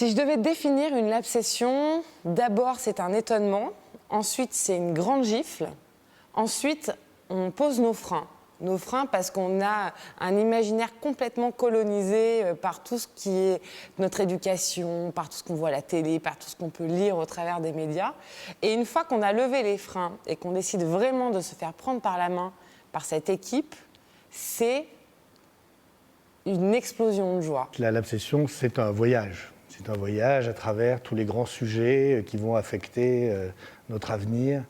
Si je devais définir une labsession, d'abord c'est un étonnement, ensuite c'est une grande gifle, ensuite on pose nos freins. Nos freins parce qu'on a un imaginaire complètement colonisé par tout ce qui est notre éducation, par tout ce qu'on voit à la télé, par tout ce qu'on peut lire au travers des médias. Et une fois qu'on a levé les freins et qu'on décide vraiment de se faire prendre par la main par cette équipe, c'est une explosion de joie. La labsession, c'est un voyage. C'est un voyage à travers tous les grands sujets qui vont affecter notre avenir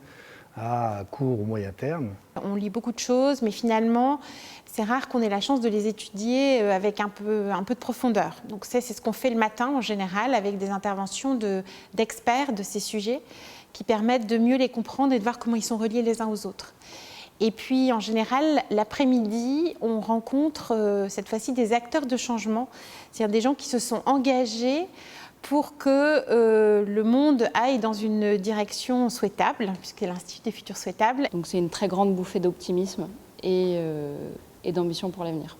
à court ou moyen terme. On lit beaucoup de choses, mais finalement, c'est rare qu'on ait la chance de les étudier avec un peu de profondeur. Donc c'est ce qu'on fait le matin en général, avec des interventions d'experts de ces sujets qui permettent de mieux les comprendre et de voir comment ils sont reliés les uns aux autres. Et puis, en général, l'après-midi, on rencontre cette fois-ci des acteurs de changement, c'est-à-dire des gens qui se sont engagés pour que le monde aille dans une direction souhaitable, puisqu'il y a l'Institut des futurs souhaitables. Donc c'est une très grande bouffée d'optimisme et d'ambition pour l'avenir.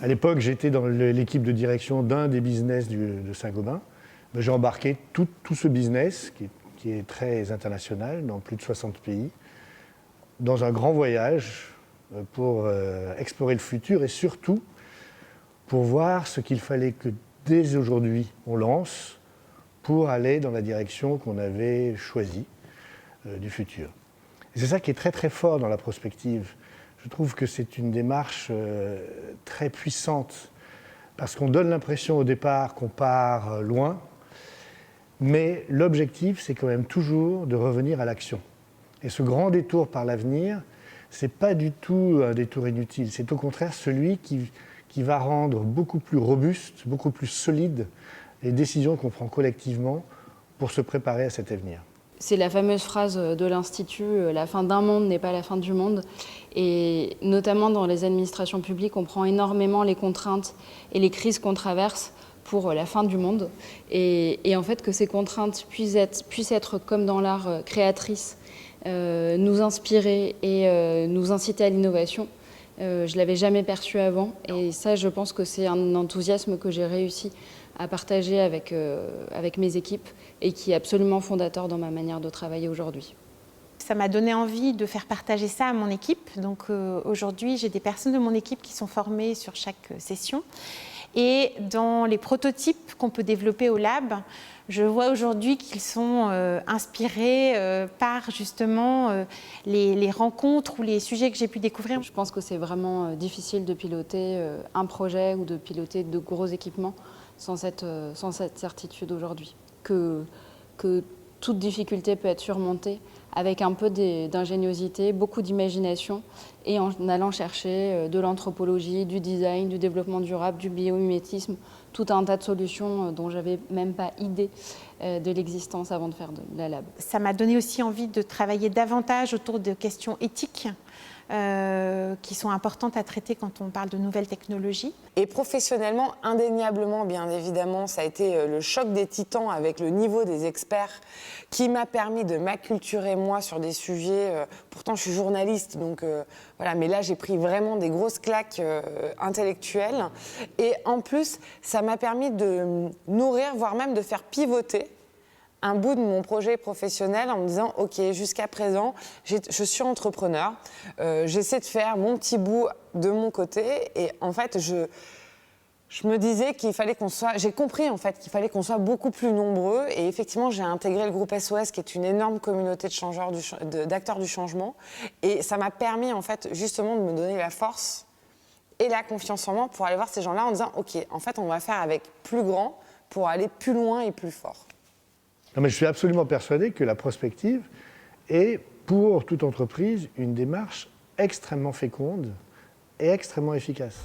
À l'époque, j'étais dans l'équipe de direction d'un des business de Saint-Gobain. J'ai embarqué tout ce business, qui est très international, dans plus de 60 pays, dans un grand voyage pour explorer le futur et surtout pour voir ce qu'il fallait que dès aujourd'hui on lance pour aller dans la direction qu'on avait choisie du futur. Et c'est ça qui est très très fort dans la prospective. Je trouve que c'est une démarche très puissante parce qu'on donne l'impression au départ qu'on part loin, mais l'objectif c'est quand même toujours de revenir à l'action. Et ce grand détour par l'avenir, c'est pas du tout un détour inutile, c'est au contraire celui qui va rendre beaucoup plus robuste, beaucoup plus solide les décisions qu'on prend collectivement pour se préparer à cet avenir. C'est la fameuse phrase de l'Institut « La fin d'un monde n'est pas la fin du monde ». Et notamment dans les administrations publiques, on prend énormément les contraintes et les crises qu'on traverse pour la fin du monde. Et en fait, que ces contraintes puissent être comme dans l'art, créatrices, nous inspirer et nous inciter à l'innovation. Je ne l'avais jamais perçu avant et ça, je pense que c'est un enthousiasme que j'ai réussi à partager avec mes équipes et qui est absolument fondateur dans ma manière de travailler aujourd'hui. Ça m'a donné envie de faire partager ça à mon équipe. Donc aujourd'hui, j'ai des personnes de mon équipe qui sont formées sur chaque session. Et dans les prototypes qu'on peut développer au lab, je vois aujourd'hui qu'ils sont inspirés par justement les rencontres ou les sujets que j'ai pu découvrir. Je pense que c'est vraiment difficile de piloter un projet ou de piloter de gros équipements sans cette certitude aujourd'hui. Que toute difficulté peut être surmontée avec un peu d'ingéniosité, beaucoup d'imagination et en allant chercher de l'anthropologie, du design, du développement durable, du biomimétisme, tout un tas de solutions dont je n'avais même pas idée de l'existence avant de faire de la lab. Ça m'a donné aussi envie de travailler davantage autour de questions éthiques qui sont importantes à traiter quand on parle de nouvelles technologies. Et professionnellement, indéniablement, bien évidemment, ça a été le choc des titans avec le niveau des experts qui m'a permis de m'acculturer, moi, sur des sujets. Pourtant, je suis journaliste, donc voilà, mais là, j'ai pris vraiment des grosses claques intellectuelles. Et en plus, ça m'a permis de nourrir, voire même de faire pivoter un bout de mon projet professionnel en me disant « Ok, jusqu'à présent, je suis entrepreneur, j'essaie de faire mon petit bout de mon côté. » Et en fait, je me disais qu'il fallait qu'on soit... J'ai compris en fait qu'il fallait qu'on soit beaucoup plus nombreux. Et effectivement, j'ai intégré le groupe SOS, qui est une énorme communauté d'acteurs du changement. Et ça m'a permis en fait justement de me donner la force et la confiance en moi pour aller voir ces gens-là en disant « Ok, en fait, on va faire avec plus grand pour aller plus loin et plus fort. » Non, mais je suis absolument persuadé que la prospective est, pour toute entreprise, une démarche extrêmement féconde et extrêmement efficace.